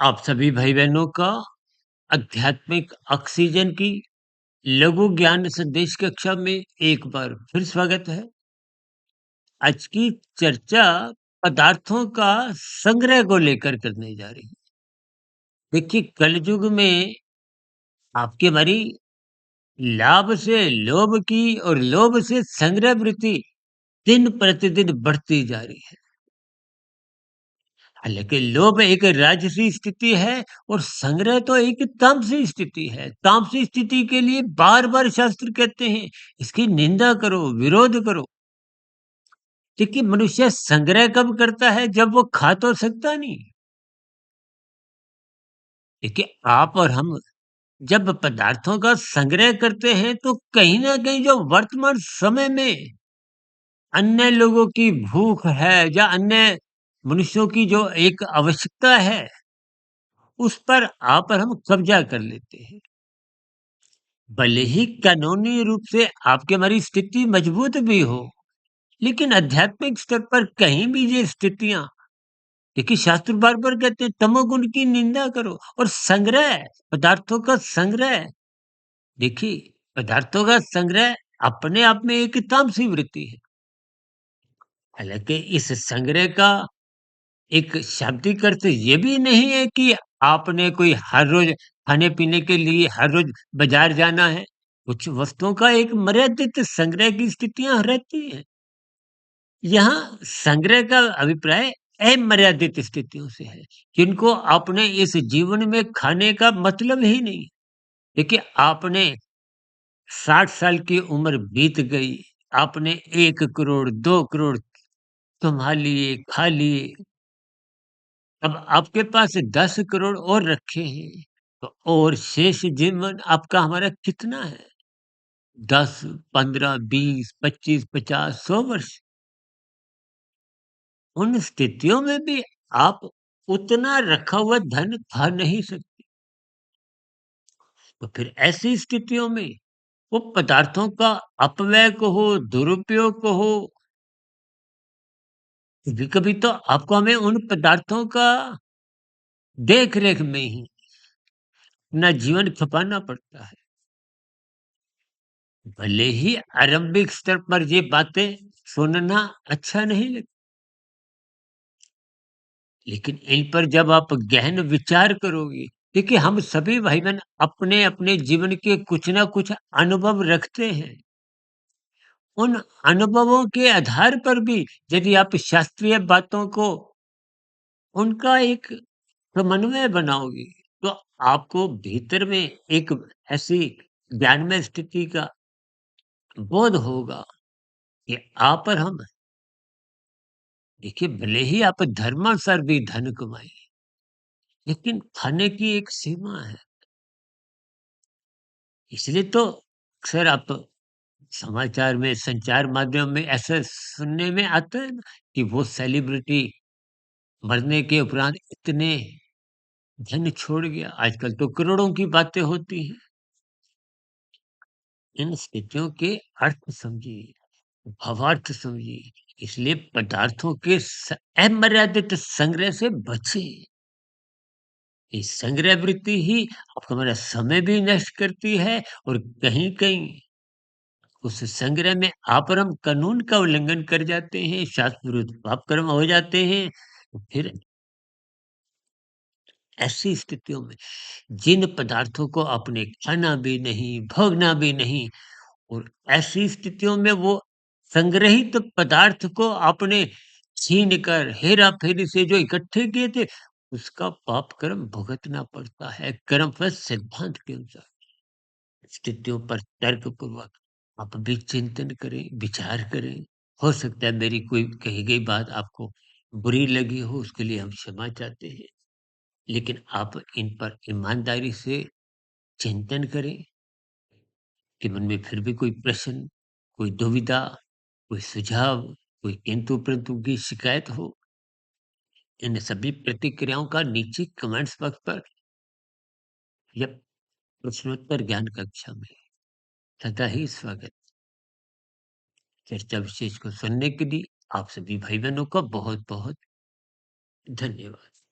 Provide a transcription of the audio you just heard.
आप सभी भाई-बहनों का आध्यात्मिक ऑक्सीजन की लघु ज्ञान संदेश कक्षा में एक बार फिर स्वागत है। आज की चर्चा पदार्थों का संग्रह को लेकर करने जा रही है। देखिए कलयुग में आपकी हमारी लाभ से लोभ की और लोभ से संग्रह वृत्ति दिन प्रतिदिन बढ़ती जा रही है। हालाँकि लोभ एक राजसी स्थिति है और संग्रह तो एक तामसी स्थिति है। तामसी स्थिति के लिए बार-बार शास्त्र कहते हैं, इसकी निंदा करो, विरोध करो। देखिए मनुष्य संग्रह कब करता है जब वो खा तो सकता नहीं। देखिए आप और हम जब पदार्थों का संग्रह करते हैं तो कहीं न कहीं जो वर्तमान समय में अन्य लोगों की भूख है या अन्य मनुष्यों की जो एक आवश्यकता है, उस पर आप और हम कब्ज़ा कर लेते हैं। भले ही कानूनी रूप से आपकी हमारी स्थिति मजबूत भी हो, लेकिन आध्यात्मिक स्तर पर कहीं भी ये स्थितियाँ देखिए शास्त्र बार-बार कहते हैं तमोगुण की निंदा करो और संग्रह, पदार्थों का संग्रह देखिए पदार्थों का संग्रह अपने आप में एक तामसी वृत्ति है। हालाँकि इस संग्रह का एक शाब्दिक अर्थ ये भी नहीं है कि आपने कोई हर रोज़ खाने-पीने के लिए हर रोज़ बाज़ार जाना है। कुछ वस्तुओं का एक मर्यादित संग्रह की स्थितियाँ रहती हैं। यहाँ संग्रह का अभिप्राय अमर्यादित स्थितियों से है, जिनको आपने इस जीवन में खाने का मतलब ही नहीं। देखिए आपने 60 साल की उम्र बीत गई, आपने 1 करोड़, 2 करोड़ कमा लिए, खा लिए, अब आपके पास 10 करोड़ और रखे हैं, तो और शेष जीवन आपका हमारा कितना है? 10, 15, 20, 25, 50, 100 वर्ष। उन स्थितियों में भी आप उतना रखा हुआ धन खा नहीं सकते। तो फिर ऐसी स्थितियों में वो पदार्थों का अपव्यय कहो, दुरुपयोग कहो, कभी-कभी तो आपको हमें उन पदार्थों का देख-रेख में ही अपना जीवन खपाना पड़ता है। भले ही आरंभिक स्तर पर ये बातें सुनना अच्छा नहीं लगता, लेकिन इन पर जब आप गहन विचार करोगे, देखिए हम सभी भाई-बहन अपने-अपने जीवन के कुछ ना कुछ अनुभव रखते हैं। उन अनुभवों के आधार पर भी यदि आप शास्त्रीय बातों को उनका एक समन्वय बनाओगे, तो आपको भीतर में एक ऐसी ज्ञानमय स्थिति का बोध होगा कि आप और हम देखिए भले ही आप धर्मानुसार भी धन कमाइए, लेकिन खाने की एक सीमा है। इसलिए तो अक्सर आप समाचार में, संचार माध्यम में ऐसा सुनने में आता है ना कि वो सेलिब्रिटी मरने के उपरांत इतने धन छोड़ गया। आजकल तो करोड़ों की बातें होती हैं। इन स्थितियों के अर्थ समझिए, भावार्थ समझिए। इसलिए पदार्थों के अमर्यादित संग्रह से बचें। ये संग्रह वृत्ति ही आपका हमारा समय भी नष्ट करती है और कहीं-कहीं उस संग्रह में आप और हम कानून का उल्लंघन कर जाते हैं, शास्त्र विरुद्ध पाप कर्म हो जाते हैं। फिर ऐसी स्थितियों में जिन पदार्थों को आपने खाना भी नहीं, भोगना भी नहीं और ऐसी स्थितियों में वो संग्रहित पदार्थ को आपने छीन कर हेरा-फेरी से जो इकट्ठे किए थे, उसका पाप कर्म भुगतना पड़ता है कर्मफल सिद्धांत के अनुसार। स्थितियों पर तर्कपूर्वक आप भी चिंतन करें, विचार करें। हो सकता है मेरी कोई कही गई बात आपको बुरी लगी हो, उसके लिए हम क्षमा चाहते हैं। लेकिन आप इन पर ईमानदारी से चिंतन करें कि मन में फिर भी कोई प्रश्न, कोई दुविधा, कोई सुझाव, कोई किंतु-परंतु की शिकायत हो, इन सभी प्रतिक्रियाओं का नीचे कमेंट्स बॉक्स पर या प्रश्नोत्तर ज्ञान कक्षा में सदा ही स्वागत। चर्चा विशेष को सुनने के लिए आप सभी भाई-बहनों का बहुत-बहुत धन्यवाद।